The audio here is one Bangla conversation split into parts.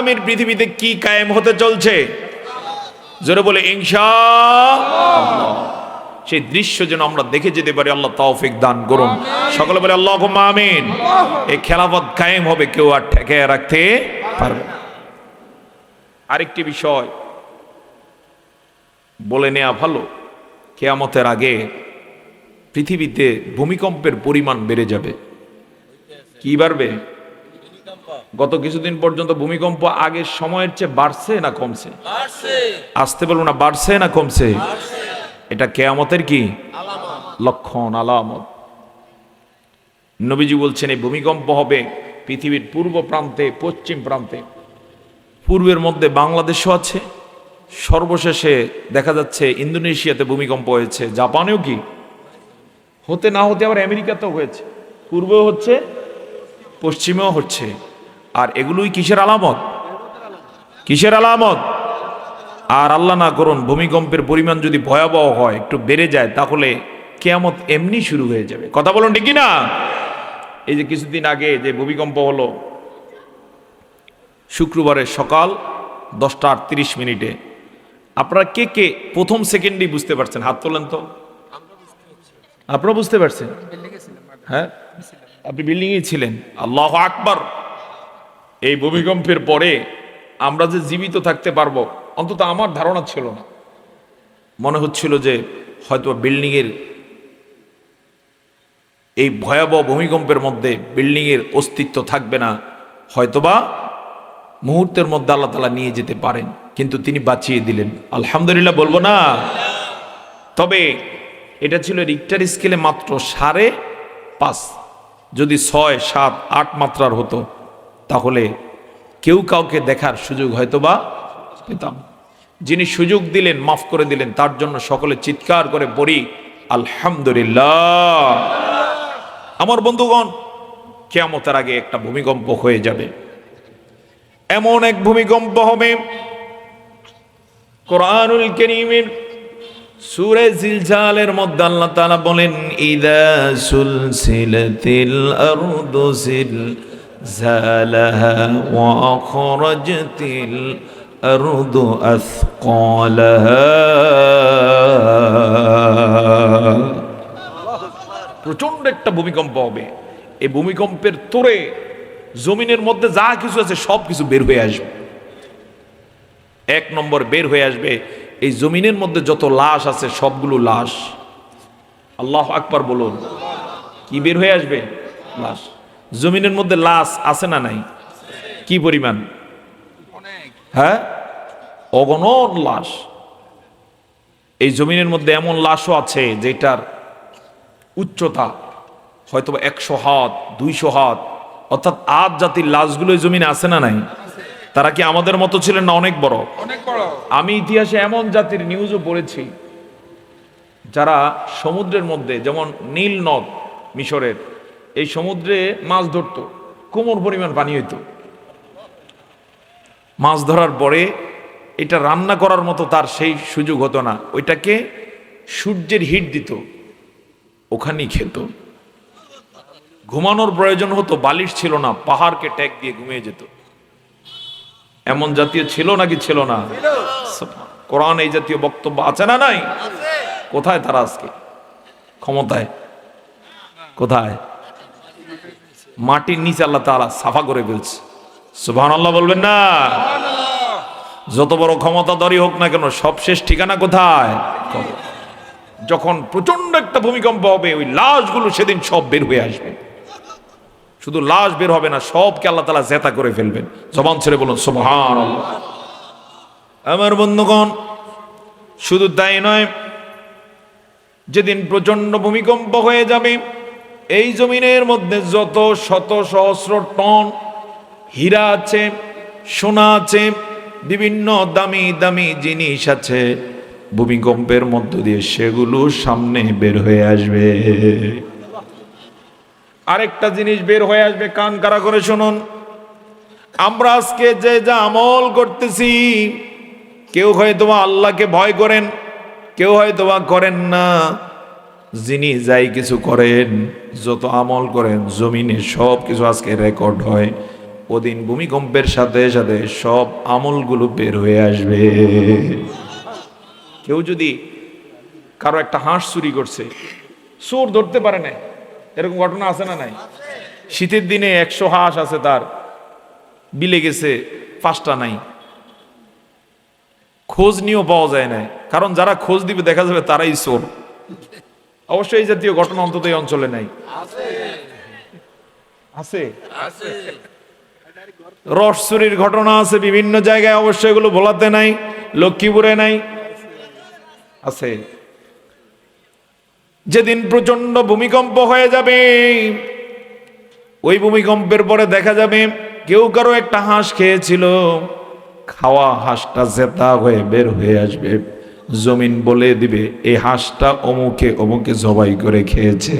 আগামীর পৃথিবীতে কি কায়েম হতে চলছে? জোরে বলে ইনশাআল্লাহ। সেই দৃশ্য যেন আমরা দেখে যেতে পারি, আল্লাহ তৌফিক দান করুন। সকলে বলে আল্লাহুম্মা আমিন। এই খেলাফত কায়েম হবে, কেউ আর ঠেকায় রাখতে পারবে না। আরেকটি বিষয় বলে নেওয়া ভালো, কিয়ামতের আগে পৃথিবীতে ভূমিকম্পের পরিমাণ বেড়ে যাবে। কি বাড়বে? গত কিছুদিন পর্যন্ত ভূমিকম্প আগের সময়ের চেয়ে বাড়ছে না কমছে? আসতে বলবো না, বাড়ছে না কমছে? এটা কিয়ামতের কি লক্ষণ, আলামত। নবীজি বলছেন এই ভূমিকম্প হবে পৃথিবীর পূর্ব প্রান্তে, পশ্চিম প্রান্তে। পূর্বের মধ্যে বাংলাদেশও আছে, সর্বশেষে দেখা যাচ্ছে ইন্দোনেশিয়াতে ভূমিকম্প হয়েছে, জাপানেও কি হতে না হতে আবার আমেরিকাতেও হয়েছে। পূর্বেও হচ্ছে, পশ্চিমেও হচ্ছে। আর এগুলোই কিসের আলামত? কিসের আলামত? আর আল্লাহ না করুন ভূমিকম্পের পরিমাণ যদি ভয়াবহ হয়, একটু বেড়ে যায়, তাহলে কিয়ামত এমনি শুরু হয়ে যাবে। কথা বলুন ঠিক না? এই যে কিছুদিন আগে যে ভূমিকম্প হলো, শুক্রবারের সকাল 10:38, আপনারা কে কে প্রথম সেকেন্ডেই বুঝতে পারছেন? হাত তোলেন তো। আপনারা বুঝতে পারছেন? হ্যাঁ, আপনি বিল্ডিংয়ে ছিলেন। আল্লাহু আকবার। এই ভূমিকম্পের পরে আমরা যে জীবিত থাকতে পারবো, অন্তত আমার ধারণা ছিল না। মনে হচ্ছিল যে হয়তো বিল্ডিংয়ের এই ভয়াবহ ভূমিকম্পের মধ্যে বিল্ডিংয়ের অস্তিত্ব থাকবে না, হয়তোবা মুহূর্তের মধ্যে আল্লাহ তাআলা নিয়ে যেতে পারেন, কিন্তু তিনি বাঁচিয়ে দিলেন। আলহামদুলিল্লাহ বলবো না? তবে এটা ছিল রিক্টার স্কেলে মাত্র 5.5। যদি 6, 7, 8 মাত্রার হতো, তাহলে কেউ কাউকে দেখার সুযোগ হয়তোবা পেতাম। যিনি সুযোগ দিলেন, মাফ করে দিলেন, তার জন্য সকলে চিৎকার করে পড়ি আলহামদুলিল্লাহ। আমার বন্ধুগণ, কিয়ামতের আগে একটা ভূমিকম্প হয়ে যাবে। এমন এক ভূমিকম্প হবে, কোরআনুল কারীমের সূরা জিলজালের মধ্যে আল্লাহ তাআলা বলেন, ইযা সুলসিলাতিল আরদু জিলজালাহা ওয়া আখরাজাতিল আরদু আথকালাহা। প্রচন্ড একটা ভূমিকম্প হবে। এই ভূমিকম্পের তোড়ে জমিনের মধ্যে যা কিছু আছে সব কিছু বের হয়ে আসবে। 1 নম্বর বের হয়ে আসবে এই জমিনের মধ্যে যত লাশ আছে সবগুলো লাশ। আল্লাহু আকবার বলুন। কি বের হয়ে আসবে? লাশ। জমিনের মধ্যে লাশ আছে না নাই? কি পরিমাণ? হ্যাঁ, অগণন লাশ। এই জমিনের মধ্যে এমন লাশও আছে যেটার উচ্চতা হয়তো 100 হাত, 200 হাত, অর্থাৎ আদ জাতির লাশগুলো এই জমিনে আছে না নাই? তারা কি আমাদের মতো ছিলেন না অনেক বড়? আমি ইতিহাসে এমন জাতির নিউজও পড়েছি যারা সমুদ্রের মধ্যে, যেমন নীল নদ মিশরের, এই সমুদ্রে মাছ ধরতো, কোমর পরিমাণ পানি হইতো। মাছ ধরার পরে এটা রান্না করার মতো তার সেই সুযোগ হতো না, ওইটাকে সূর্যের হিট দিত, ওখানেই খেত। ঘুমানোর প্রয়োজন হতো, বালিশ ছিল না, পাহাড়কে ট্যাগ দিয়ে ঘুমিয়ে যেত। এমন জাতীয় ছিল নাকি ছিল না? কোরআন এই জাতীয় বক্তব্য আছে না নাই? কোথায় তারা আজকে? ক্ষমতায়? কোথায়? মাটির নিচে আল্লাহ তাআলা সাফা করে ফেলছে। সুবহানাল্লাহ বলবেন না? যত বড় ক্ষমতাধরই হোক না কেন, সবশেষ ঠিকানা কোথায়? যখন প্রচন্ড একটা ভূমিকম্প হবে, ওই লাশগুলো সেদিন সব বের হয়ে আসবে। শুধু লাশ বের হবে না, সবকে আল্লাহ তাআলা জেতা করে ফেলবেন। জবান ছেড়ে বলুন সুবহানাল্লাহ। আমার বন্ধুগণ, শুধু তাই নয়, যেদিন প্রচন্ড ভূমিকম্প হয়ে যাবে, এই জমিনের মধ্যে যত শত সহস্র টন হীরা আছে, সোনা আছে, বিভিন্ন দামি দামি জিনিস আছে, ভূমিকম্পের মধ্য দিয়ে সেগুলো সামনে বের হয়ে আসবে। আরেকটা জিনিস বের হয়ে আসবে, কান কারা করে শুনুন। আমরা আজকে যে যা আমল করতেছি, কেউ হয়তো আল্লাহকে ভয় করেন, কেউ হয়তো করেন না। যিনি যাই কিছু করেন, যত আমল করেন, জমিনে সব কিছু আজকে রেকর্ড হয়। ওদিন ভূমিকম্পের সাথে সাথে সব আমলগুলো বের হয়ে আসবে। কেউ যদি কারো একটা হাঁস চুরি করছে, চোর ধরতে পারে না, এরকম ঘটনা আছে না নাই? শীতের দিনে 100 হাঁস আছে, তার বিলে গেছে 5টা নাই, খোঁজ নিয়েও পাওয়া যায় না, কারণ যারা খোঁজ দিবে দেখা যাবে তারাই চোর। অবশ্যই এই জাতীয় ঘটনা অন্তত এই অঞ্চলে নাই, আছে রস চুরির ঘটনা আছে বিভিন্ন জায়গায়, অবশ্যই এগুলো ভোলাতে নাই, লক্ষ্মীপুরে নাই, আছে। যেদিন প্রচন্ড ভূমিকম্প হয়ে যাবে, ওই ভূমিকম্পের পরে দেখা যাবে কেউ কারো একটা হাঁস খেয়েছিল, খাওয়া হাঁসটা জেতা হয়ে বের হয়ে আসবে, জমিন বলে দিবে এই হাঁসটা অমুকে অমুকে জবাই করে খেয়েছে।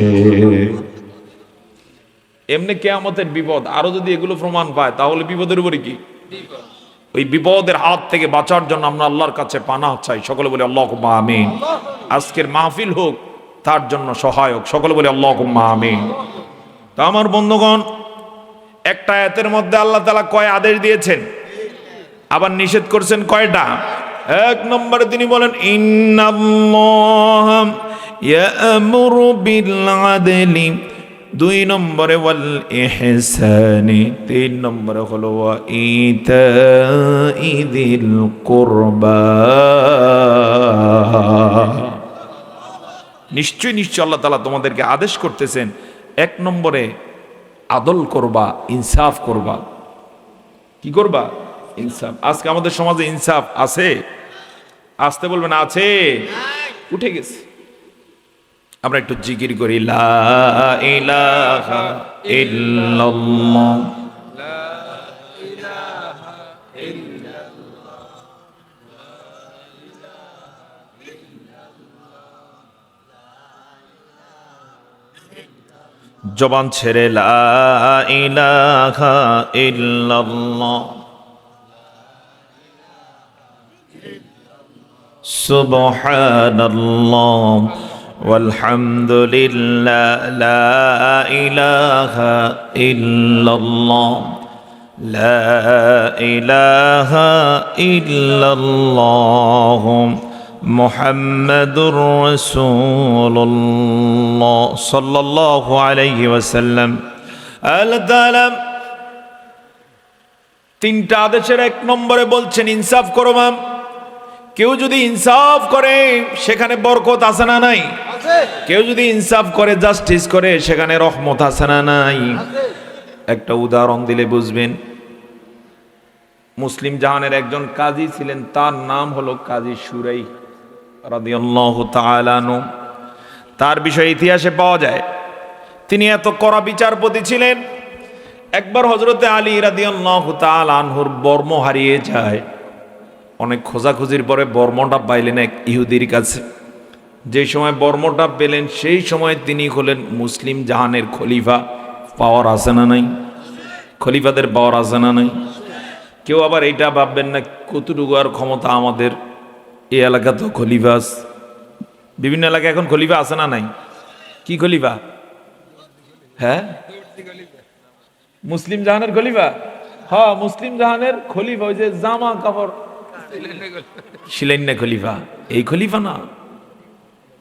এমনি কিয়ামতের বিপদ। আরো যদি এগুলো প্রমাণ পায় তাহলে বিপদের উপরে কি? ওই বিপদের হাত থেকে বাঁচার জন্য আমরা আল্লাহর কাছে পানাহ চাই, সকলে বলে আল্লাহুম্মা আমিন। আজকের মাহফিল হোক তার জন্য সহায়ক, সকলে বলে আল্লাহুম্মা আমিন। তো আমার বন্ধুগণ, একটা আয়াতের মধ্যে আল্লাহ তাআলা কয় আদেশ দিয়েছেন, আবার নিষেধ করছেন কয়টা? 1 নম্বরে তিনি বলেন ইন্নাল্লাহা ইয়া'মুরু বিল আদলি, 2 নম্বরে ওয়াল ইহসানি, 3 নম্বরে হলো ওয়া ইতাই যিল কুরবা। নিশ্চয় নিশ্চয় আল্লাহ তাআলা তোমাদেরকে আদেশ করতেছেন 1 নম্বরে আদল করবা, ইনসাফ করবা। কি করবা? ইনসাফ। আজকে আমাদের সমাজে ইনসাফ আছে? আসতে বলবেন আছে, উঠে গেছে। আমরা একটু জিকির করি, লা ইলাহা ইল্লাল্লাহ, লা ইলাহা ইল্লাল্লাহ, জবান ছেড়ে লা ইলাহা ইল্লাল্লাহ, সুবহানাল্লাহ ওয়ালহামদুলিল্লাহ, লা ইলাহা ইল্লাল্লাহ, লা ইলাহা ইল্লাল্লাহ, মুহাম্মাদুর রাসূলুল্লাহ সাল্লাল্লাহু আলাইহি ওয়াসাল্লাম। আল্লাহ তাআলা 3টা আদেশের 1 নম্বরে বলছেন ইনসাফ করবা। কেউ যদি ইনসাফ করে সেখানে বরকত আছে না নাই? কেউ যদি ইনসাফ করে, জাস্টিস করে, সেখানে রহমত আছে না নাই? একটা উদাহরণ দিলে বুঝবেন। মুসলিম জাহানের একজন কাজী ছিলেন, তার নাম হলো কাজী সুরাই রাদিয়াল্লাহু তাআলা আনহু। তার বিষয়ে ইতিহাসে পাওয়া যায় তিনি এত কড়া বিচারপতি ছিলেন। একবার হযরতে আলী রাদিয়াল্লাহু তাআলা আনহুর বর্ম হারিয়ে যায়। অনেক খোঁজাখুঁজির পরে বর্মটা পাইলেন এক ইহুদির কাছে। যে সময় বর্মটা পেলেন সেই সময় তিনি হলেন মুসলিম জাহানের খলিফা। পাওয়ার আছে না নাই? খলিফাদের পাওয়ার আছে না নাই? কেউ আবার এইটা ভাববেন না কতটুকু আর ক্ষমতা আমাদের। এই এলাকা তো খলিফা আছে, বিভিন্ন এলাকায় এখন খলিফা আছে না নাই? কি খলিফা? হ্যাঁ, মুসলিম জাহানের খলিফা। হ্যাঁ, মুসলিম জাহানের খলিফা ওই যে জামা কাপড় শিলাইন্না খলিফা, এই খলিফা না।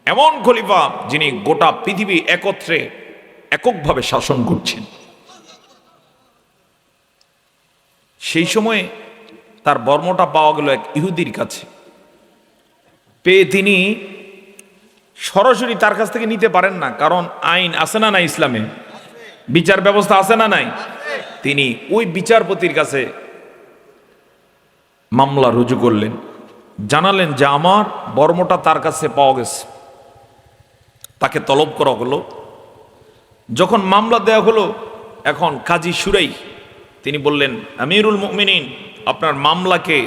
এমন খলিফা যিনি গোটা পৃথিবী একত্রে এককভাবে শাসন করছেন। সেই সময়ে তার বর্মটা পাওয়া গেল এক ইহুদির কাছে। পেয়ে তিনি সরাসরি তার কাছ থেকে নিতে পারেন না, কারণ আইন আছে না নাই, ইসলামে বিচার ব্যবস্থা আছে না নাই। তিনি ওই বিচারপতির কাছে মামলা রুজু করলেন, জানালেন যে আমার বর্মটা তার কাছে পাওয়া গেছে। তাকে তলব করা হলো। যখন মামলা দেওয়া হলো, এখন কাজী সুরাই তিনি বললেন, আমিরুল মুমিনিন, আপনার মামলাকে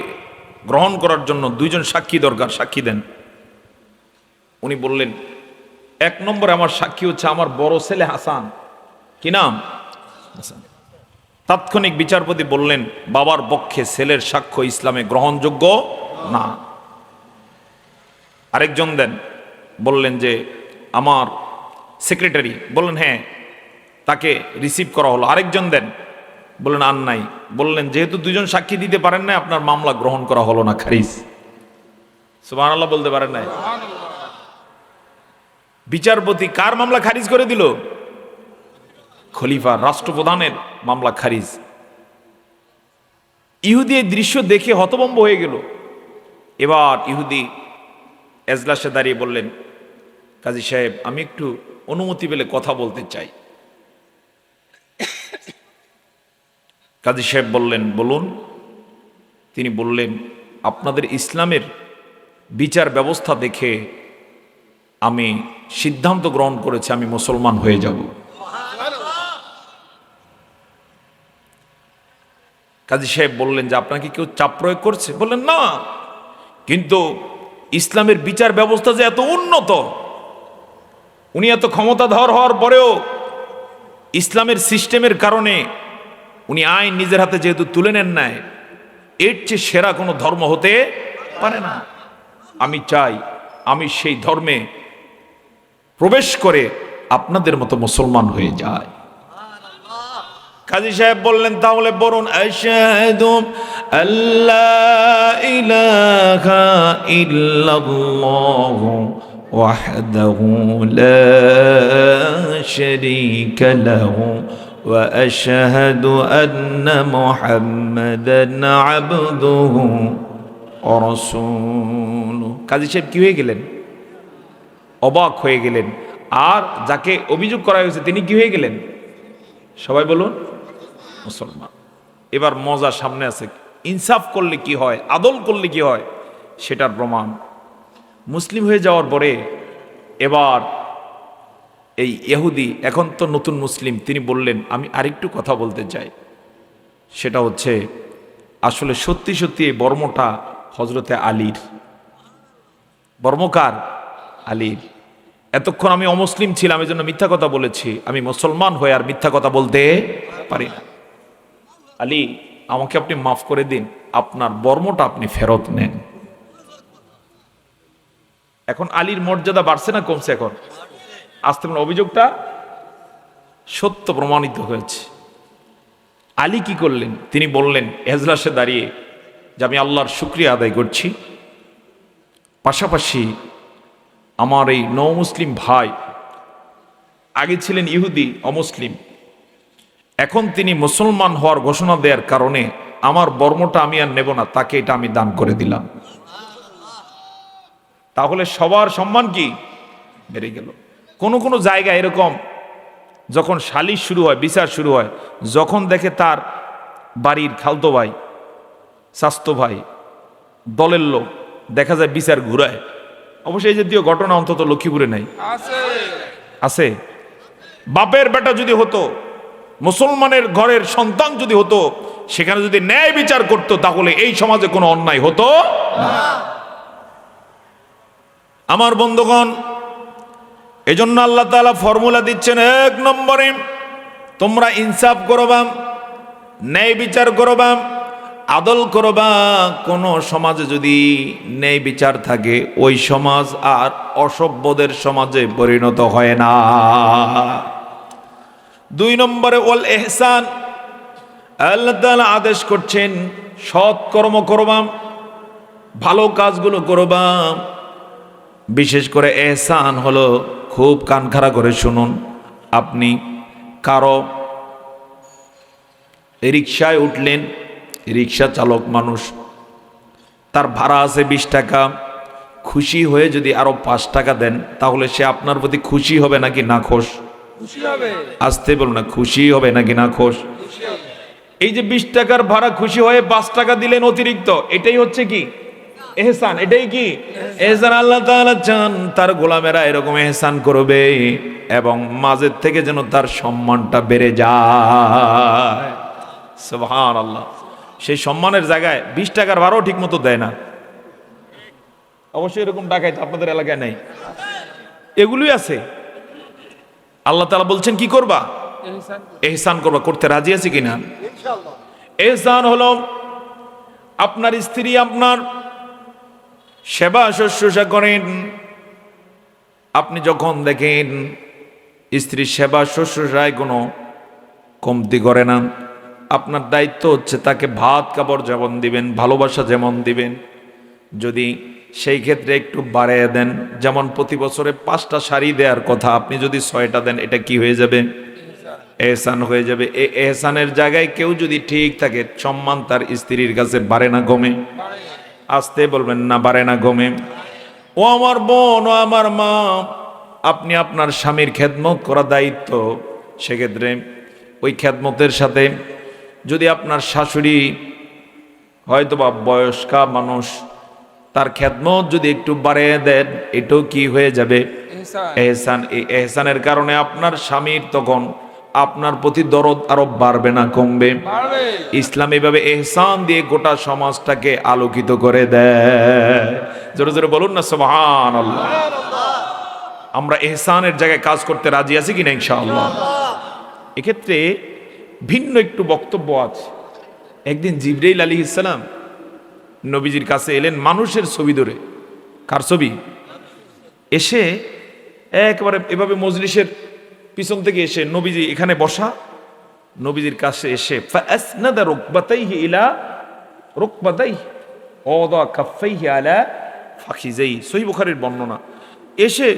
গ্রহণ করার জন্য 2 জন সাক্ষী দরকার, সাক্ষী দেন। উনি বললেন, 1 নম্বরে আমার সাক্ষী হচ্ছে আমার বড় ছেলে হাসান। কি নাম? হাসান। তাৎক্ষণিক বিচারপতি বললেন, বাবার পক্ষে ছেলের সাক্ষ্য ইসলামে গ্রহণযোগ্য না। আরেকজন দেন। বললেন যে আমার সেক্রেটারি। বললেন হ্যাঁ, তাকে রিসিভ করা হলো। আরেকজন দেন। বললেন আর নাই। বললেন যেহেতু দুজন সাক্ষী দিতে পারেন না, আপনার মামলা গ্রহণ করা হলো না, খারিজ। সুবহানাল্লাহ বলতে পারেন নাই? বিচারপতি কার মামলা খারিজ করে দিল? খলিফা, রাষ্ট্রপ্রধানের মামলা খারিজ। ইহুদি এই দৃশ্য দেখে হতভম্ব হয়ে গেল। এবার ইহুদি এজলাসে দাঁড়িয়ে বললেন, কাজী সাহেব আমি একটু অনুমতি পেলে কথা বলতে চাই। কাজী সাহেব বললেন, বলুন। তিনি বললেন, আপনাদের ইসলামের বিচার ব্যবস্থা দেখে আমি সিদ্ধান্ত গ্রহণ করেছি আমি মুসলমান হয়ে যাব। কাজী সাহেব বললেন যে আপনাকে কেউ চাপ প্রয়োগ করছে? বললেন না, কিন্তু ইসলামের বিচার ব্যবস্থা যে এত উন্নত, উনি এত ক্ষমতাধর হওয়ার পরেও ইসলামের সিস্টেমের কারণে উনি আইন নিজের হাতে যেহেতু তুলে নেন নাই, এর চেয়ে সেরা কোনো ধর্ম হতে পারে না। আমি চাই আমি সেই ধর্মে প্রবেশ করে আপনাদের মতো মুসলমান হয়ে যায়। কাজী সাহেব বললেন, তাহলে বলুন, আশহাদু আল্লা ইলাহা ইল্লাল্লাহু ওয়াহদাহু লা শারীকা লাহু ওয়া আশহাদু আন্না মুহাম্মাদান আবদুহু ওয়া রাসূলুহু। কাজী সাহেব কি হয়ে গেলেন? অবাক হয়ে গেলেন। আর যাকে অভিযোগ করা হয়েছে তিনি কি হয়ে গেলেন? সবাই বলুন, মুসলমান। এবার মজা সামনে আছে। ইনসাফ করলে কি হয়, আদল করলে কি হয় সেটার প্রমাণ। মুসলিম হয়ে যাওয়ার পরে এবার এই ইহুদি, এখন তো নতুন মুসলিম, তিনি বললেন আমি আরেকটু কথা বলতে চাই। সেটা হচ্ছে আসলে সত্যি সত্যি এই বর্মটা হযরতে আলীর। বর্মকার? আলীর। এতক্ষণ আমি অমুসলিম ছিলাম, এই জন্য মিথ্যা কথা বলেছি, আমি মুসলমান হয়ে আর মিথ্যা কথা বলতে পারি না। আলী, আমাকে আপনি মাফ করে দিন, আপনার বর্মটা আপনি ফেরত নেন। এখন আলীর মর্যাদা বাড়ছে না কমছে? এখন আস্তে করে অভিযোগটা সত্য প্রমাণিত হয়েছে। আলী কি করলেন? তিনি বললেন এজলাসে দাঁড়িয়ে যে আমি আল্লাহর শুকরিয়া আদায় করছি, পাশাপাশি আমার এই নও-মুসলিম ভাই, আগে ছিলেন ইহুদি অমুসলিম, এখন তিনি মুসলমান হওয়ার ঘোষণা দেওয়ার কারণে আমার বর্মটা আমি আর নেব না, তাকে এটা আমি দান করে দিলাম। তাহলে সবার সম্মান কি বেড়ে গেল। কোন কোন জায়গায় এরকম যখন সালিশ শুরু হয়, বিচার শুরু হয়, যখন দেখে তার বাড়ির খালতো ভাই, স্বাস্থ্য ভাই, দলের লোক দেখা যায় বিচার ঘুরায়। অবশ্যই এই জাতীয় ঘটনা অন্তত লক্ষ্মীপুরে নাই, আছে। বাপের বেটা যদি হতো, মুসলমানের ঘরের সন্তান যদি হতো, সেখানে যদি ন্যায় বিচার করত, তাহলে এই সমাজে কোনো অন্যায় হতো না। আমার বন্ধুগণ, এজন্য আল্লাহ তাআলা ফর্মুলা দিচ্ছেন, 1 নম্বরে তোমরা ইনসাফ করবা, ন্যায় বিচার করবা, আদল করবা। কোন সমাজে যদি ন্যায় বিচার থাকে, ওই সমাজ আর অসভ্যদের সমাজে পরিণত হয় না। 2 নম্বরে ওয়াল ইহসান, আল্লাহ তাআলা আদেশ করছেন সৎ কর্ম করবা, ভালো কাজগুলো করবা। বিশেষ করে ইহসান হলো, খুব কান খাড়া করে শুনুন, আপনি কারো রিকশায় উঠলেন, রিকশা চালক মানুষ, তার ভাড়া আছে 20 টাকা, খুশি হয়ে যদি আরো 5 টাকা দেন, তাহলে সে আপনার প্রতি খুশি হবে নাকি নাখোশ? খুশি হবে। আসতে বলুন না, খুশি হবে নাকি নাখোশ? এই যে 20 টাকার ভাড়া খুশি হয়ে 5 টাকা দিলেন অতিরিক্ত, এটাই হচ্ছে কি ইহসান। এটাই কি ইহসান। আল্লাহ তাআলা চান তার গোলামেরা এরকম ইহসান করবে, এবং মাঝের থেকে যেন তার সম্মানটা বেড়ে যায়। সুবহানাল্লাহ। সেই সম্মানের জায়গায় 20 টাকার ভাড়াও ঠিক মতো দেয় না। অবশ্যই এরকম ডাকাইত আপনাদের এলাকায় নেই, এগুলোই আছে। আল্লাহ তাআলা বলছেন কি করবা? ইহসান করবা। করতে রাজি আছি কিনা? ইনশাআল্লাহ। ইহসান হলো আপনার স্ত্রী আপনার সেবা শুশ্রূষা করেন, আপনি যখন দেখেন স্ত্রীর সেবা শুশ্রূষায় কোনো কমতি করে না, আপনার দায়িত্ব হচ্ছে তাকে ভাত কাপড় যেমন দিবেন, ভালোবাসা যেমন দিবেন, যদি সেই ক্ষেত্রে একটু বাড়িয়ে দেন, যেমন প্রতি বছরে 5টা শাড়ি দেওয়ার কথা আপনি যদি 6টা দেন, এটা কি হয়ে যাবে? এহসান হয়ে যাবে। এই এহসানের জায়গায় কেউ যদি ঠিক থাকে, সম্মান তার স্ত্রীর কাছে বাড়ে না কমে? আসতে বলবেন না, বাড়ে না কমে? ও আমার বোন, ও আমার মা, আপনি আপনার স্বামীর খেদমত করা দায়িত্ব। সেক্ষেত্রে ওই খেদমতের সাথে যদি আপনার শাশুড়ি হয়তোবা বয়স্কা মানুষ, তার খেদমত যদি একটু বাড়িয়ে দেন, এটাও কি হয়ে যাবে? এহসান। এই এহসানের কারণে আপনার স্বামীর তখন আপনার প্রতি দরদ আরো বাড়বে না কমবে? ইসলাম এভাবে এহসান দিয়ে গোটা সমাজটাকে আলোকিত করে দেয়। জোরে জোরে বলুন না সুবহানাল্লাহ। আমরা এহসানের জায়গায় কাজ করতে রাজি আছি কিনা ইনশাআল্লাহ? এক্ষেত্রে ভিন্ন একটু বক্তব্য আছে। একদিন জিবরাইল আলাইহিস সালাম নবীজির কাছে এলেন মানুষের ছবি ধরে। কার ছবি? এসে একেবারে এভাবে মজলিসের পিছন থেকে এসে নবীজি এখানে বসা, নবীজির কাছে এসে ফাসনাদা রুকবাতাইহি ইলা রুকবাতাইহি ওয়াদা কাফাইহি আলা ফাখিজাই, সহিহ বুখারীর বর্ণনা। এসে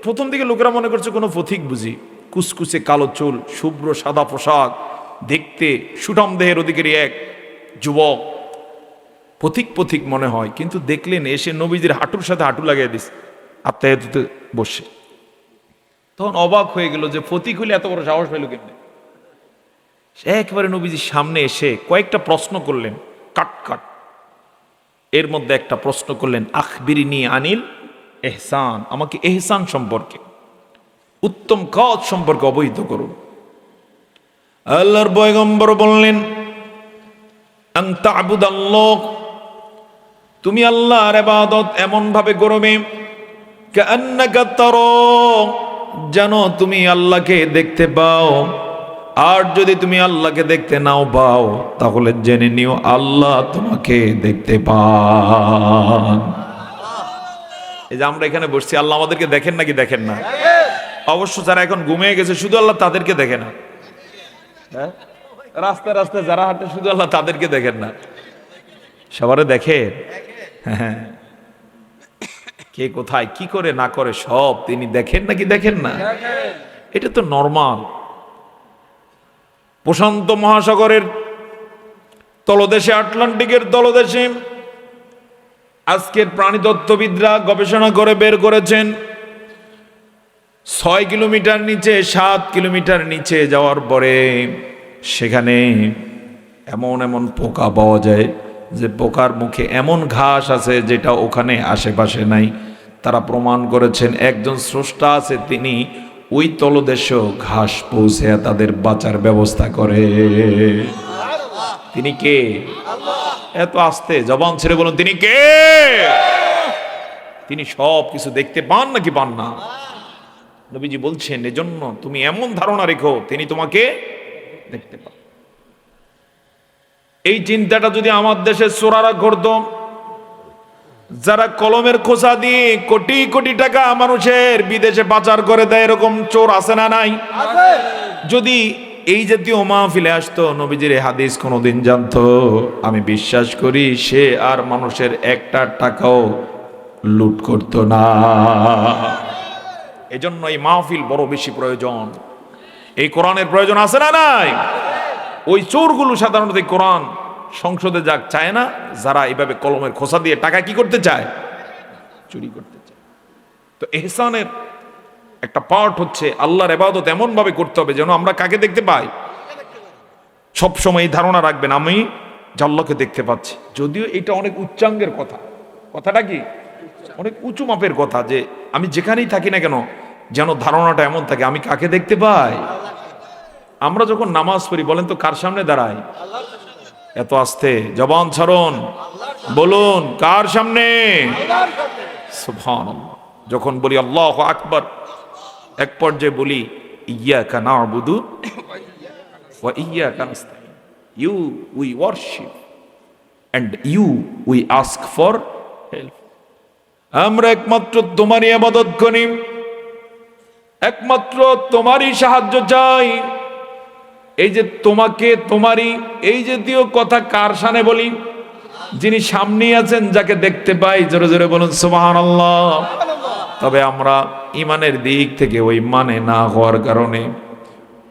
প্রথম দিকে লোকেরা মনে করছে কোনো পথিক বুঝি, কুচকুচে কালো চুল, শুভ্র সাদা পোশাক, দেখতে সুঠাম দেহের অধিকারী এক যুবক, পথিক পথিক মনে হয়। কিন্তু দেখলেন এসে নবীজির হাঁটুর সাথে হাঁটু লাগিয়ে দিস আত্মায়াতুতে বসে। তখন অবাক হয়ে গেল যে পথিক হলে এত বড় সাহস পেল কেমনে। একেবারে নবীজির সামনে এসে কয়েকটা প্রশ্ন করলেন, কাট কাট। এর মধ্যে একটা প্রশ্ন করলেন, আখবিরিনি আনিল এহসান, আমাকে এহসান সম্পর্কে, উত্তম কাজ সম্পর্কে অবহিত করুন। আল্লাহর পয়গম্বর বললেন, আন তা'বুদাল্লাহ, তুমি আল্লাহর ইবাদত এমন ভাবে করবে, কাআন্নাকা তারা, যেন তুমি আল্লাহকে দেখতে পাও। আর যদি তুমি আল্লাহকে দেখতে নাও পাও, তাহলে জেনে নিও আল্লাহ তোমাকে দেখতে পান। এই যে আমরা এখানে বসছি, আল্লাহ আমাদেরকে দেখেন নাকি দেখেন না? অবশ্য যারা এখন ঘুমিয়ে গেছে শুধু আল্লাহ তাদেরকে দেখে না। রাস্তায় রাস্তায় যারা হাঁটে শুধু আল্লাহ তাদেরকে দেখেন না, সবারে দেখে। হ্যাঁ, কে কোথায় কি করে না করে সব তিনি দেখেন নাকি দেখেন না? এটা তো নরমাল। প্রশান্ত মহাসাগরের তলদেশে, আটলান্টিকের তলদেশে আজকের প্রাণীতত্ত্ববিদরা গবেষণা করে বের করেছেন 6 কিলোমিটার নিচে, 7 কিলোমিটার নিচে যাওয়ার পরে সেখানে এমন এমন পোকা পাওয়া যায় যে পোকার মুখে এমন ঘাস আছে যেটা ওখানে আশেপাশে নাই। তারা প্রমাণ করেছেন একজন স্রষ্টা আছে, তিনি ওই তলদেশেও ঘাস পৌঁছে তাদের বাঁচার ব্যবস্থা করে। তিনি কে? এত আস্তে জবান ছেড়ে বলুন, তিনি কে? তিনি সব কিছু দেখতে পান নাকি পান না? নবীজি বলছেন, এজন্য তুমি এমন ধারণা রেখো তিনি তোমাকে দেখতে পান। এই চিন্তাটা যদি আমার দেশে চোরারা করত, যারা কলমের খোসা দিয়ে কোটি কোটি টাকা মানুষের বিদেশে পাচার করে দেয়, এরকম চোর আছে না নাই? যদি এই জাতীয় মাহফিলে আসতো, নবীজির হাদিস কোনোদিন জানতো, আমি বিশ্বাস করি সে আর মানুষের একটা টাকাও লুট করতো না। এজন্য এই মাহফিল বড় বেশি প্রয়োজন। এই কোরআনের প্রয়োজন আছে না নাই? ওই চোরগুলো সাধারণত কোরআন সংসদে যাক চায় না, যারা এইভাবে কলমের খোসা দিয়ে টাকা কি করতে চায়? চুরি করতে চায়। তো ইহসানের একটা পার্ট হচ্ছে আল্লাহর ইবাদত এমন ভাবে করতে হবে যেন আমরা কাকে দেখতে পাই। সব সময় এই ধারণা রাখবেন, আমি আল্লাহকে দেখতে পাচ্ছি। যদিও এটা অনেক উচ্চাঙ্গের কথা, কথাটা কি অনেক উঁচু মাপের কথা, যে আমি যেখানেই থাকি না কেন যেন ধারণাটা এমন থাকে, আমি কাকে দেখতে পাই। আমরা যখন নামাজ পড়ি, বলেন তো কার সামনে দাঁড়াই? এত আস্তে জবান ছাড়ুন, বলুন কার সামনে? সুবহানাল্লাহ। যখন বলি আল্লাহু আকবার, এক পর্যায়ে বলি ইয়্যাকা না'বুদু ওয়া ইয়্যাকা নাস্তাঈন, you we worship and you we ask for help. আমরা একমাত্র তোমারই ইবাদত করি, একমাত্র তোমারই সাহায্য চাই, এই যে তোমাকে, তোমারই, এই জাতীয় কথা কার শানে বলি? যিনি সামনে আছেন, যাকে দেখতে পাই। জোরে জোরে বলুন সুবহানাল্লাহ। তবে আমরা ইমানের দিক থেকে ওই মানে না হওয়ার কারণে,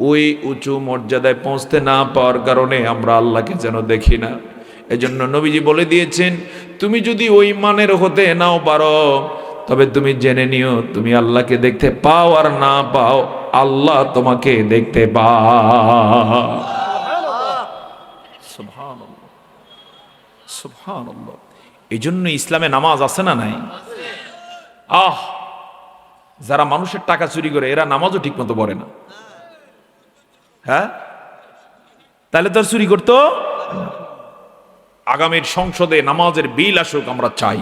ওই উঁচু মর্যাদায় পৌঁছতে না পাওয়ার কারণে আমরা আল্লাহকে যেন দেখি না। এজন্য নবীজি বলে দিয়েছেন, তুমি যদি ওই মানের হতে নাও পারো, তবে তুমি জেনে নিও, তুমি আল্লাহকে দেখতে পাও আর না পাও, আল্লাহ তোমাকে দেখতে পাও। সুবহানাল্লাহ, সুবহানাল্লাহ। এই জন্য ইসলামে নামাজ আছে না নাই? যারা মানুষের টাকা চুরি করে এরা নামাজও ঠিক মতো পড়ে না। হ্যাঁ, তাহলে তো চুরি করতো। আগামীর সংসদে নামাজের বিল আসুক, আমরা চাই।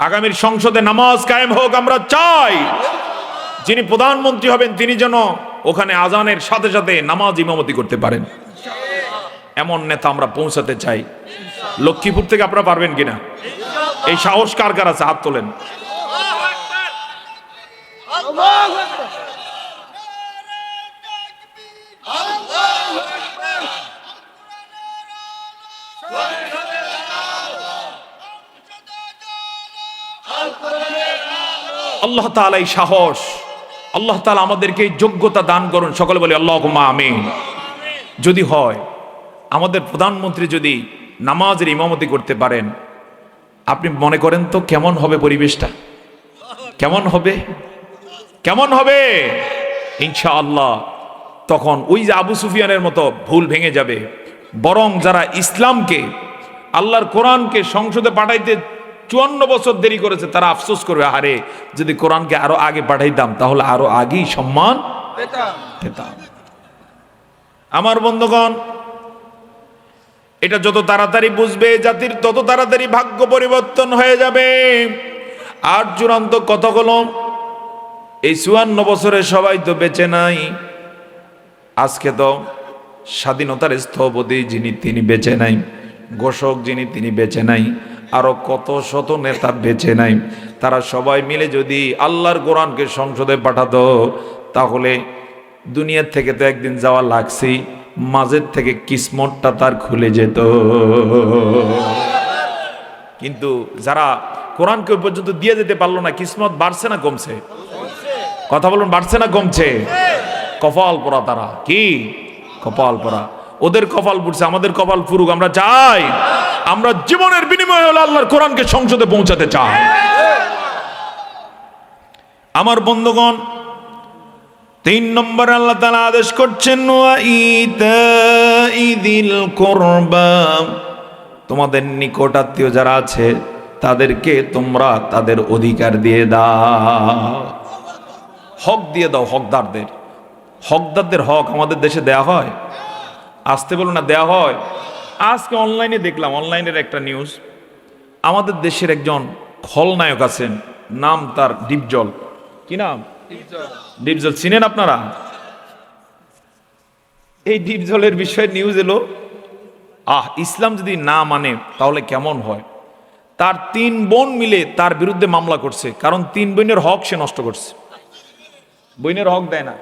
আগামীর সংসদে নামাজ কায়েম হোক, আমরা চাই। যিনি প্রধানমন্ত্রী হবেন তিনি যেন ওখানে আজানের সাথে সাথে নামাজ ইমামতি করতে পারেন, এমন নেতা আমরা পৌঁছাতে চাই। লক্ষ্মীপুর থেকে আপনারা পারবেন কিনা? এই সাহস কার কার আছে? হাত তোলেন। আল্লাহ তাআলা এই সাহস, আল্লাহ তাআলা আমাদেরকে এই যোগ্যতা দান করুন। সকলে বলি আল্লাহুম্মা আমিন। যদি হয় আমাদের প্রধানমন্ত্রী যদি নামাজের ইমামতি করতে পারেন, আপনি মনে করেন তো কেমন হবে পরিবেশটা? কেমন হবে? কেমন হবে? ইনশাআল্লাহ তখন ওই যে আবু সুফিয়ানের মতো ভুল ভেঙে যাবে। বরং যারা ইসলামকে, আল্লাহর কোরআনকে সংসদে পাঠাইতে 54 বছর দেরি করেছে, তারা আফসোস করবে, আরে যদি কোরআনকে আরো আগে পাঠাইতাম তাহলে আরো আগেই সম্মান পেতাম। আমার বন্ধুগণ, এটা যত তাড়াতাড়ি বুঝবে জাতির, তত তাড়াতাড়ি ভাগ্য পরিবর্তন হয়ে যাবে। আর চূড়ান্ত কথা হলো, এই 54 বছরে সবাই তো বেঁচে নাই। আজকে তো স্বাধীনতার স্থপতি যিনি, তিনি বেঁচে নাই। ঘোষক যিনি, তিনি বেঁচে নাই। আরো কত শত নেতা বেঁচে নাই। তারা সবাই মিলে যদি আল্লাহর কোরআনকে সংসদে পাঠাতো, তাহলে দুনিয়ার থেকে তো একদিন যাওয়া লাগছেই, মাঝের থেকে কিসমতটা তার খুলে যেত। কিন্তু যারা কোরআনকে ওই পর্যন্ত দিয়ে যেতে পারলো না, কিসমত বাড়ছে না কমছে? কথা বলুন, বাড়ছে না কমছে? কপাল পোড়া তারা। কি কপাল পোড়া? ওদের কপাল পুড়ছে, আমাদের কপাল পুরুক। আমরা চাই, আমরা জীবনের বিনিময়ে হলো আল্লাহর কোরআনকে সংসদে পৌঁছাতে চাই। আমার বন্ধুগণ, 3 নম্বরে আল্লাহ তাআলা আদেশ করছেন, ওয়া ইতাইযিল কুরবা, তোমাদের নিকট আত্মীয় যারা আছে তাদেরকে তোমরা তাদের অধিকার দিয়ে দাও, হক দিয়ে দাও। হকদারদের, হকদারদের হক আমাদের দেশে দেয়া হয়? আসতে বলুন না, দেয়া হয়? আজকে অনলাইনে দেখলাম, অনলাইনের একটা নিউজ, আমাদের দেশের একজন খলনায়ক আছেন, নাম তার ডিপজল। কি নাম? ডিপজল। চিনেন আপনারা? এই ডিপজলের বিষয়ে নিউজ এলো, ইসলাম যদি না মানে তাহলে কেমন হয়। তার 3 বোন মিলে তার বিরুদ্ধে মামলা করছে, কারণ 3 বোনের হক সে নষ্ট করছে। বোনের হক দেয় না।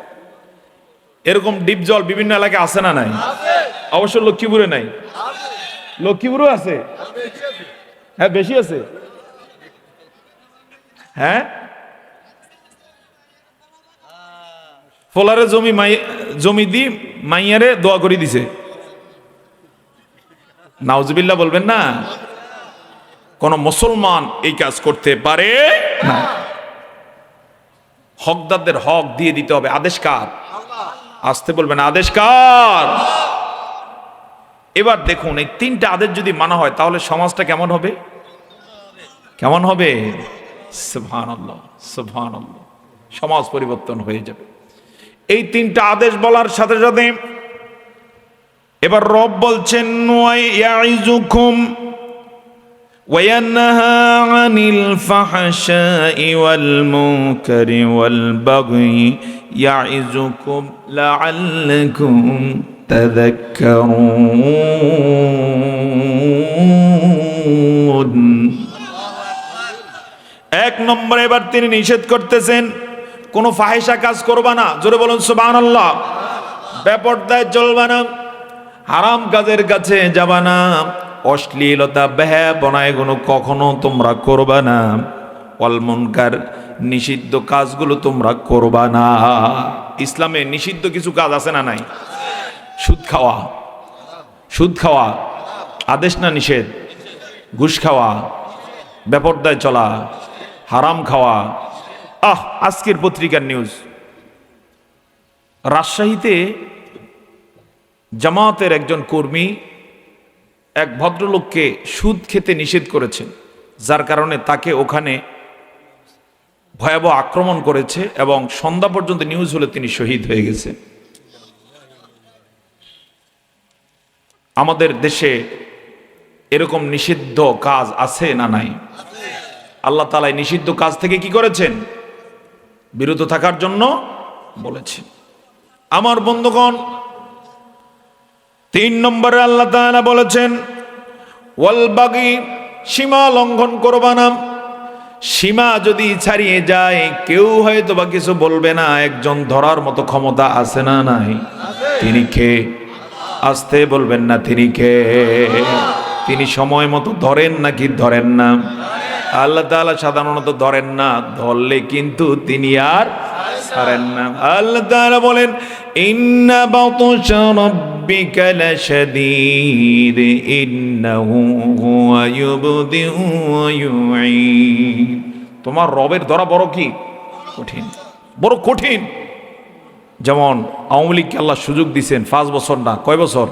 এরকম ডিপজল বিভিন্ন এলাকায় আছে না নাই? অবশ্য লক্ষ্মীপুরে নাই। লক্ষ্মীপুরও আছে? হ্যাঁ, বেশি আছে। হ্যাঁ, ফলারে জমি দি মাইয়ারে দোয়া করে দিছে। নাউজুবিল্লাহ বলবেন না। কোন মুসলমান এই কাজ করতে পারে না। হকদারদের হক দিয়ে দিতে হবে। আদেশ কার? আসতে বলবেন, আদেশ কার? এবার দেখুন, এই 3টা আদেশ যদি মানা হয় তাহলে সমাজটা কেমন হবে? কেমন হবে? সুবহানাল্লাহ, সুবহানাল্লাহ। সমাজ পরিবর্তন হয়ে যাবে এই 3টা আদেশ বলার সাথে সাথে। এবার রব বলছেন, ওয়াইয়াইযুকুম ওয়ায়ানহা আনিল ফাহশাই ওয়াল মুনকারি ওয়াল বাগই ইয়াইযুকুম লাআল্লাকুম তাযাক্কারুন। 1 নম্বরে এবার তিনি নিষেধ করতেছেন, কোনো ফাহিশা কাজ করবা না। জোরে বলুন সুবহানাল্লাহ। বেপরদায় চলবা না, হারাম কাজের কাছে যাবা না, অশ্লীলতা বেহায়াপনা এগুলো কখনো তোমরা করবা না, ওয়াল মুনকার নিষিদ্ধ কাজগুলো তোমরা করবা না। ইসলামে নিষিদ্ধ কিছু কাজ আছে না নাই? সুদ খাওয়া, সুদ খাওয়া আদেশ না নিষেধ? ঘুষ খাওয়া, বেপরদায় চলা, হারাম খাওয়া। আজকের পত্রিকার নিউজ, রাজশাহীতে জামায়াতের একজন কর্মী এক ভদ্রলোককে সুদ খেতে নিষেধ করেছেন, যার কারণে তাকে ওখানে ভয়াবহ আক্রমণ করেছে এবং সন্ধ্যা পর্যন্ত নিউজ হলে তিনি শহীদ হয়ে গেছে। আমাদের দেশে এরকম নিষিদ্ধ কাজ আছে না নাই? আল্লাহ তাআলা নিষিদ্ধ কাজ থেকে কি করেছেন? বিরত থাকার জন্য বলেছেন। আমার বন্ধুগণ, 3 নম্বরে আল্লাহ তাআলা বলেছেন ওয়াল বাগি, সীমা লঙ্ঘন করবা না। সীমা যদি ছাড়িয়ে যায় কেউ হয়তো বা কিছু বলবে না, একজন ধরার মতো ক্ষমতা আছে না নাই? তিনি কে? আসতে বলবেন না তিনি কে? তিনি সময় মতো ধরেন নাকি ধরেন না? আল্লাহ তাআলা সাধারণত ধরেন না, ধরলে কিন্তু তিনি আর ছাড়েন না। আল্লাহ তাআলা বলেন ইন্না বাতুশা রাব্বিকা লাশাদীদ ইন্নাহু হুয়া ইউবদিউ ওয়া ইউঈদ। তোমার রবের ধরা বড় কি কঠিন, বড় কঠিন। যেমন আওয়ামী লীগকে আল্লাহ সুযোগ দিয়েছেন 5 বছর না, কয় বছর?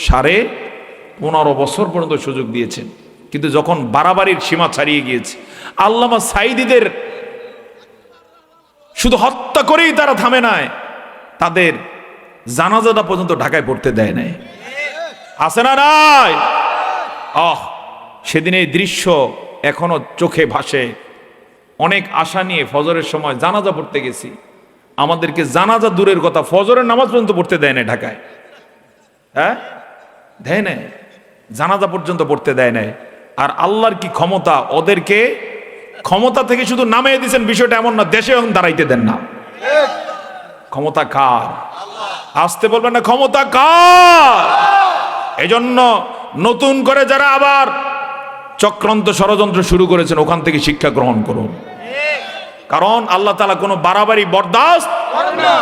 15.5 বছর পর্যন্ত সুযোগ দিয়েছেন, কিন্তু যখন বাড়াবাড়ির সীমা ছাড়িয়ে গিয়েছে, আল্লামা সাঈদীদের শুধু হত্যা করেই তারা থামে নাই, তাদের জানাজাটা পর্যন্ত ঢাকায় পড়তে দেয় নাই। আছে না নাই? সেদিন এই দৃশ্য এখনো চোখে ভাসে। অনেক আশা নিয়ে ফজরের সময় জানাজা পড়তে গেছি, আমাদেরকে জানাজা দূরের কথা, ফজরের নামাজ পর্যন্ত পড়তে দেয় না ঢাকায়। দেয় নাই, জানাজা পর্যন্ত পড়তে দেয় নাই। আর আল্লাহর কি ক্ষমতা, ওদেরকে ক্ষমতা থেকে শুধু নামিয়ে দিয়েছেন, বিষয়টা এমন না দেশে এখন দাঁড়াইতে দেন না। ক্ষমতা কার? আসতে বলবেন না, ক্ষমতা কার? এজন্য নতুন করে যারা আবার চক্রান্ত ষড়যন্ত্র শুরু করেছেন, ওখান থেকে শিক্ষা গ্রহণ করুন। কারণ আল্লাহ তাআলা কোনো বাড়াবাড়ি বরদাস্ত করেন না।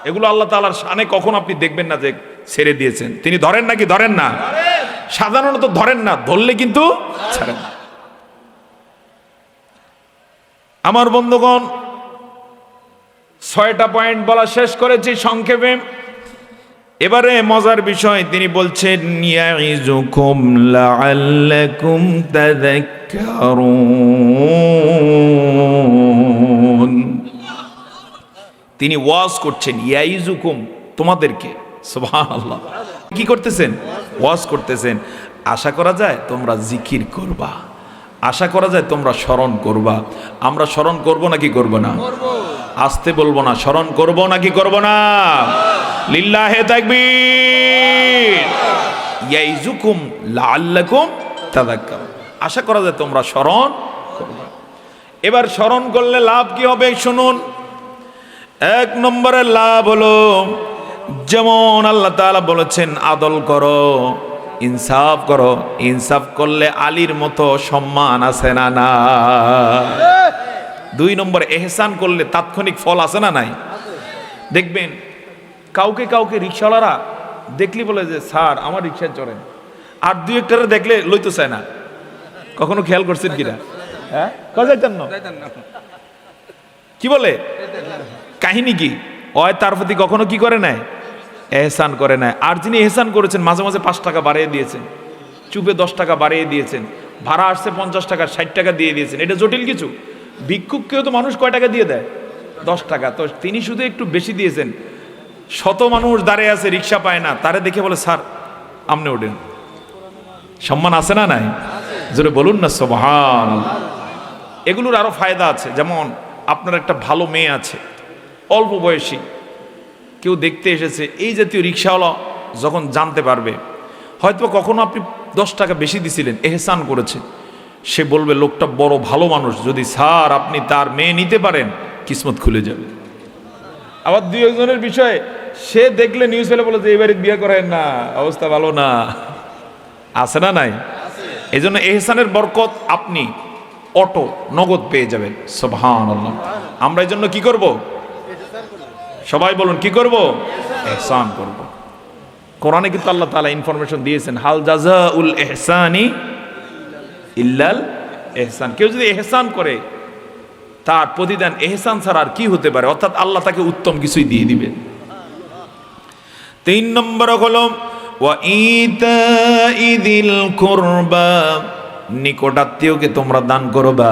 এগুলো আল্লাহ তাআলার শানে কখন আপনি দেখবেন না যে ছেড়ে দিয়েছেন। তিনি ধরেন নাকি ধরেন না? সাধারণত ধরেন না, ধরলে কিন্তু ছাড়েন না। আমার বন্ধুগণ, 6টা পয়েন্ট বলা শেষ করেছি সংক্ষেপে। এবারে মজার বিষয়, তিনি বলছেন ইয়াইজুকুম লাআল্লাকুম তাযাক্কারুন। তিনি ওয়াজ করছেন, ইয়াইজুকুম তোমাদেরকে, সুবহানাল্লাহ, কি করতেছেন? ওয়াজ করতেছেন। আশা করা যায় তোমরা জিকির করবা, আশা করা যায় তোমরা স্মরণ করবা। আমরা স্মরণ করব নাকি করব না? আসতে বলবো না, স্মরণ করব নাকি করব না? লিল্লাহে তাকবীর। ইয়াইজুকুম লাআল্লাকুম তাযাক্কারুন, আশা করা যায় তোমরা স্মরণ করবা। এবার স্মরণ করলে লাভ কি হবে শুনুন। 1 নম্বরের লাভ হলো, যেমন আল্লাহ তাআলা বলেছেন আদল করো, ইনসাফ করো। ইনসাফ করলে আলীর মতো সম্মান আছে না না? 2 নম্বর, এহসান করলে তাৎক্ষণিক ফল আছে না নাই? দেখবেন কাউকে কাউকে রিক্সাওয়ালারা দেখলি বলে যে স্যার আমার রিক্সায় চড়েন, আর 2-1টারে দেখলে লইতে চায় না। কখনো খেয়াল করছেন কিনা? হ্যাঁ, যাইতেন না, কি বলে কাহিনী কি? ওই তার প্রতি কখনো কি করে নাই? এহসান করে নাই। আর যিনি এহসান করেছেন, মাঝে মাঝে 5 টাকা বাড়িয়ে দিয়েছেন, চুপে 10 টাকা বাড়িয়ে দিয়েছেন, ভাড়া আসছে 50 টাকা 60 টাকা দিয়ে দিয়েছেন, এটা জটিল কিছু? ভিক্ষুককেও তো মানুষ কয় টাকা দিয়ে দেয়? 10 টাকা। তো তিনি শুধু একটু বেশি দিয়েছেন। শত মানুষ দাঁড়িয়ে আছে, রিক্সা পায় না, তারে দেখে বলে স্যার আপনি ওঠেন। সম্মান আছে না নাই? জোরে বলুন না সুবহানাল্লাহ। এগুলোর আরো ফায়দা আছে। যেমন আপনার একটা ভালো মেয়ে আছে, অল্প বয়সী, কেউ দেখতে এসেছে, এই জাতীয় রিক্সাওয়ালা যখন জানতে পারবে, হয়তো কখনো আপনি 10 টাকা বেশি দিছিলেন, এহসান করেছে, সে বলবে লোকটা বড় ভালো মানুষ, যদি স্যার আপনি তার মেয়ে নিতে পারেন কিসমত খুলে যাবে। আবার 2-1 জনের বিষয়ে সে দেখলে নিউজ পেলে বলে যে এবারে বিয়ে করেন না, অবস্থা ভালো না। আছে না নাই? এই জন্য এহসানের বরকত আপনি অটো নগদ পেয়ে যাবেন। সুবহানাল্লাহ। আমরা এই জন্য কি করব? সবাই বলুন কি করব? এহসান করব। কোরআনে কিন্তু আল্লাহ তাআলা ইনফরমেশন দিয়েছেন, হাল জাযাউল ইহসানি ইল্লাল ইহসান। কেউ যদি এহসান করে তার প্রতিদান এহসান ছাড়া আর কি হতে পারে? অর্থাৎ আল্লাহ তাকে উত্তম কিছুই দিয়ে দিবে। 3 নম্বর হলো ওয়া ইতাইযিল কুরবা, নিকটাত্মীয়কে তোমরা দান করবা,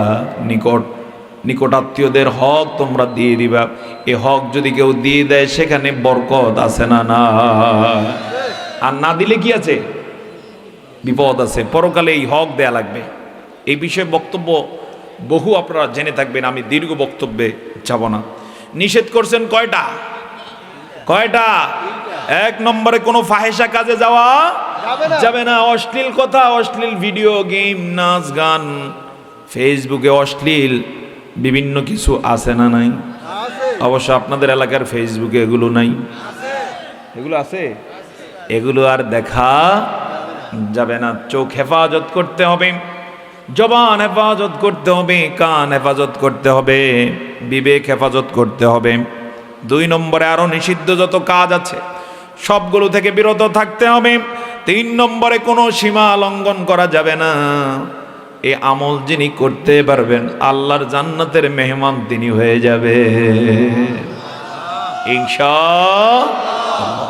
নিকটাত্মীয়দের হক তোমরা দিয়ে দিবা। এই হক যদি কেউ দিয়ে দেয় সেখানে বরকত আছে না? না। আর না দিলে কি আছে? বিপদ আছে। পরকালে এই হক দেয়া লাগবে। এই বিষয়ে বক্তব্য বহু আপনারা জেনে থাকবেন, আমি দীর্ঘ বক্তব্যে যাব না। নিষেধ করছেন কয়টা? 1 নম্বরে কোনো ফাহেসা কাজে যাওয়া যাবে না। অশ্লীল কথা, অশ্লীল ভিডিও, গেম, নাচ গান, ফেসবুকে অশ্লীল বিভিন্ন কিছু আছে না নাই? অবশ্য আপনাদের এলাকার ফেসবুকে এগুলো নাই। এগুলো আছে? এগুলো আর দেখা যাবে না। চোখ হেফাজত করতে হবে, জবান হেফাজত করতে হবে, কান হেফাজত করতে হবে, বিবেক হেফাজত করতে হবে। 2 নম্বরে আরো নিষিদ্ধ যত কাজ আছে সবগুলো থেকে বিরত থাকতে হবে। 3 নম্বরে কোনো সীমা লঙ্ঘন করা যাবে না। এই আমল যিনি করতে পারবেন আল্লাহর জান্নাতের মেহমান তিনি হয়ে যাবে ইনশাআল্লাহ।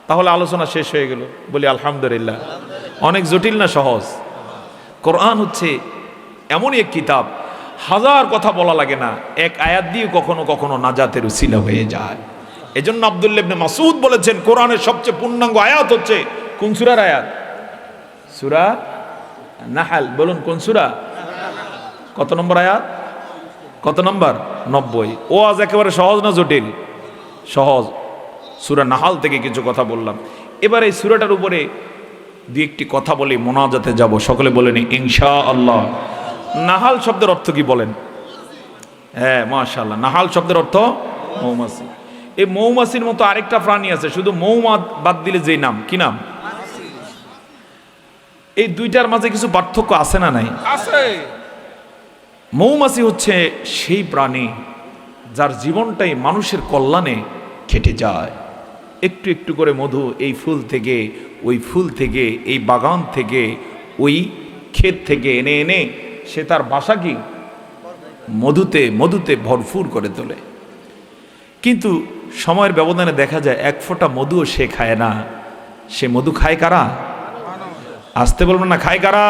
তাহলে আলোচনা শেষ হয়ে গেল, বলি আলহামদুলিল্লাহ। অনেক জটিল না সহজ? কোরআন হচ্ছে এমনই এক কিতাব, হাজার কথা বলা লাগে না, এক আয়াত দিয়ে কখনো কখনো নাজাতের উসিলা হয়ে যায়। এজন্য আব্দুল্লাহ ইবনে মাসউদ বলেছেন কোরআনের সবচেয়ে পূর্ণাঙ্গ আয়াত হচ্ছে কোন সূরার আয়াত? সূরা নাহাল। বলুন কোন সূরা? কত নম্বর আয়াত? কত নম্বর? 90। ও আজ একেবারে সহজ না জটিল? সহজ। সূরা নাহাল থেকে কিছু কথা বললাম। এবার এই সূরাটার উপরে 2-1টি কথা বলে মোনাজাতে যাব। সকলে বলেন ইনশাআল্লাহ। নাহাল শব্দের অর্থ কি বলেন? হ্যাঁ মাশাআল্লাহ, নাহাল শব্দের অর্থ মৌমাছি। এই মৌমাছির মতো আরেকটা প্রাণী আছে, শুধু মৌমাদ বাদ দিলে যেই নাম, কি নাম? এই দুইটার মাঝে কিছু পার্থক্য আছে না নাই? আছে। মৌমাছি হচ্ছে সেই প্রাণী যার জীবনটাই মানুষের কল্যাণে কেটে যায়। একটু একটু করে মধু এই ফুল থেকে, ওই ফুল থেকে, এই বাগান থেকে, ওই ক্ষেত থেকে এনে এনে সে তার বাসা কি মধুতে মধুতে ভরপুর করে তোলে। কিন্তু সময়ের ব্যবধানে দেখা যায় 1 ফোঁটা মধুও সে খায় না। সে মধু খায় কারা? আসতে বলবেন না, খায় কারা?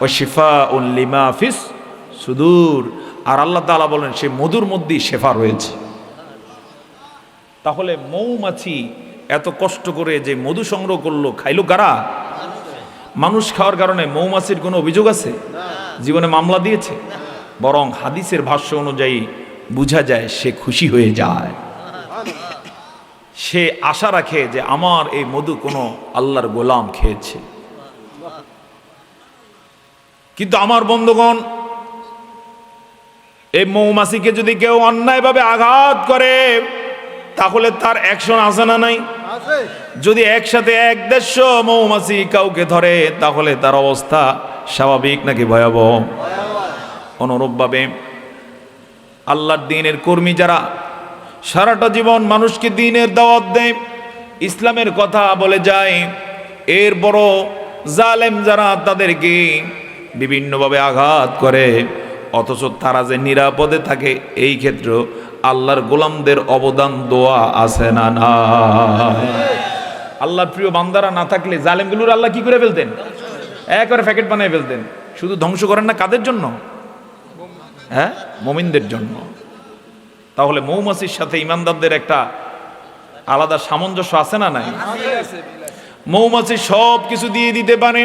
ও শিফাউন লিমা ফিস সুদূর। আর আল্লাহ তাআলা বলেন সে মধুর মধ্যেই শেফা রয়েছে। তাহলে মৌমাছি এত কষ্ট করে যে মধু সংগ্রহ করলো, খাইলো কারা? মানুষ খাওয়ার কারণে মৌমাছির কোনো অভিযোগ আছে? জীবনে মামলা দিয়েছে? বরং হাদিসের ভাষ্য অনুযায়ী বোঝা যায় সে খুশি হয়ে যায়। সে আশা রাখে যে আমার এই মধু কোনো আল্লাহর গোলাম খেয়েছে। কিন্তু আমার বন্ধুগণ, এই মৌমাছিকে যদি কেউ অন্যায়ভাবে আঘাত করে তাহলে তার অ্যাকশন আছে না নাই? যদি একসাথে 1-150 মৌমাছি কাউকে ধরে তাহলে তার অবস্থা স্বাভাবিক নাকি ভয়াবহ? অনুরূপভাবে আল্লাহর দ্বীনের কর্মী যারা সারাটা জীবন মানুষকে দ্বীনের দাওয়াত দেয়, ইসলামের কথা বলে যায়, এর বড় জালেম যারা তাদেরকে বিভিন্নভাবে আঘাত করে, অথচ তারা যে নিরাপদে থাকে, এই ক্ষেত্রে আল্লাহর গোলামদের অবদান দোয়া আছে না? না। আল্লাহর প্রিয় বান্দারা না থাকলে জালেমগুলোর আল্লাহ কি করে ফেলতেন? একবারে প্যাকেট বানিয়ে ফেলতেন। শুধু ধ্বংস করেন না, কাদের জন্য? হ্যাঁ, মুমিনদের জন্য। তাহলে মৌমাছির সাথে ইমানদারদের একটা আলাদা সামঞ্জস্য আছে না নাই? মৌমাছি সব কিছু দিয়ে দিতে পারে,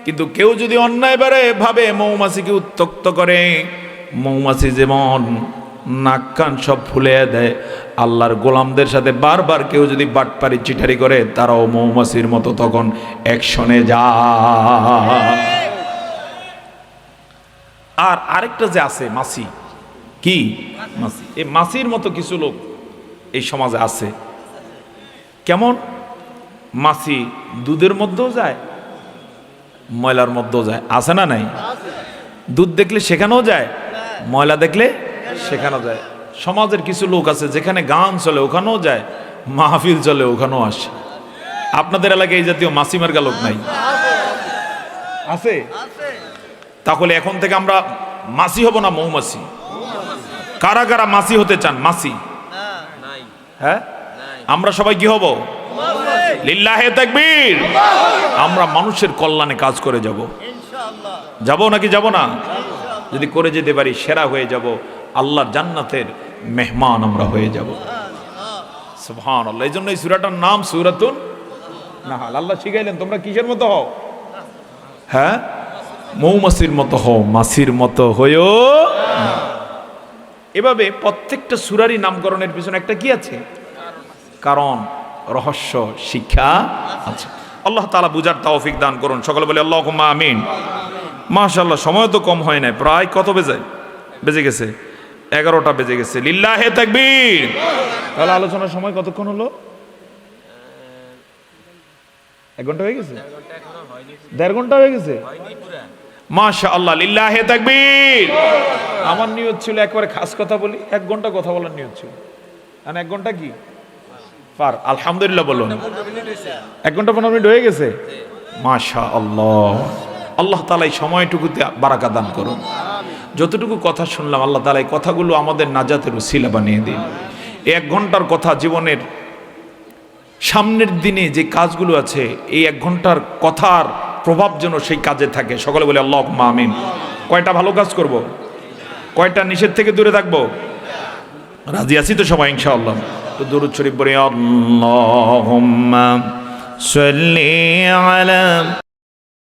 কিন্তু কেউ যদি অন্যায় ভাবে মৌমাছিকে উত্ত্যক্ত করে, মৌমাছি যেমন নাক কান সব ফুলে দেয়, আল্লাহর গোলামদের সাথে বারবার কেউ যদি বাটপারি চিটারি করে তারাও মৌমাছির মতো তখন অ্যাকশনে যায়। আর আরেকটা যে আছে মাছি, কি মাছি, এই মাছির মতো কিছু লোক এই সমাজে আছে। কেমন? মাছি দুধের মধ্যেও যায়, ময়লার মধ্যেও যায়, আছে না নাই? দুধ দেখলে সেখানেও যায়, ময়লা দেখলে সেখানেও যায়। সমাজের কিছু লোক আছে যেখানে গান চলে ওখানেও যায়, মাহফিল চলে ওখানেও আসে। আপনাদের এলাকায় এই জাতীয় মাছি মার্কা লোক নাই? আছে? তাহলে এখন থেকে আমরা মাছি হব না মৌমাছি? কারা কারা মাছি হতে চান? মাছি? হ্যাঁ, আমরা সবাই কি হব? লিল্লাহে তাকবীর। আমরা মানুষের কল্যাণে কাজ করে যাব। যাব নাকি যাব না? যদি করে যেতে পারি সেরা হয়ে যাব, আল্লাহর জান্নাতের মেহমান আমরা হয়ে যাব। সুবহানাল্লাহ। এই জন্য এই সূরাটার নাম সূরাতুন নাহল। আল্লাহ শিখাইলেন তোমরা কিসের মতো হও? হ্যাঁ, মৌমাছির মতো হও, মাছির মতো হইও না। এভাবে প্রত্যেকটা সূরারই নামকরণের পিছনে একটা কি আছে? কারণ, রহস্য, শিক্ষা আছে। আল্লাহ তাআলা বুঝার তৌফিক দান করুন। সকলে বলে আল্লাহুম্মা আমিন। মাশাআল্লাহ, সময় তো কম হয় না, প্রায় কত বেজে গেছে? 11টা বেজে গেছে। লিল্লাহে তাকবীর। তাহলে আলোচনার সময় কতক্ষণ হলো? 1 ঘন্টা হয়ে গেছে? 1.5 ঘন্টা হয়ে গেছে? মাশাআল্লাহ, লিল্লাহে তাকবীর। আমার নিয়ত ছিল একবারে খাস কথা বলি, 1 ঘন্টা কথা বলার নিয়ত ছিল। আর 1 ঘন্টা কি পার? আলহামদুলিল্লাহ বলুন। 1 ঘন্টা 15 মিনিট হয়ে গেছে। মাশাআল্লাহ। আল্লাহ তাআলা এই সময়টুকুতে বারাকা দান করুন। যতটুকু কথা শুনলাম আল্লাহ তাআলা এই কথাগুলো আমাদের নাজাতের উসিলা বানিয়ে দিন। 1 ঘন্টার কথা জীবনের সামনের দিনে যে কাজগুলো আছে, এই 1 ঘন্টার কথার প্রভাব যেন সেই কাজে থাকে। সকলে বলে আল্লাহুম্মা আমিন। কয়টা ভালো কাজ করব? কয়টা নিষেধ থেকে দূরে থাকবো? রাজি আছি তো সবাই ইনশাআল্লাহ? তো দরুদ শরীফ পড়ে আল্লাহুম্মা সাল্লি আলা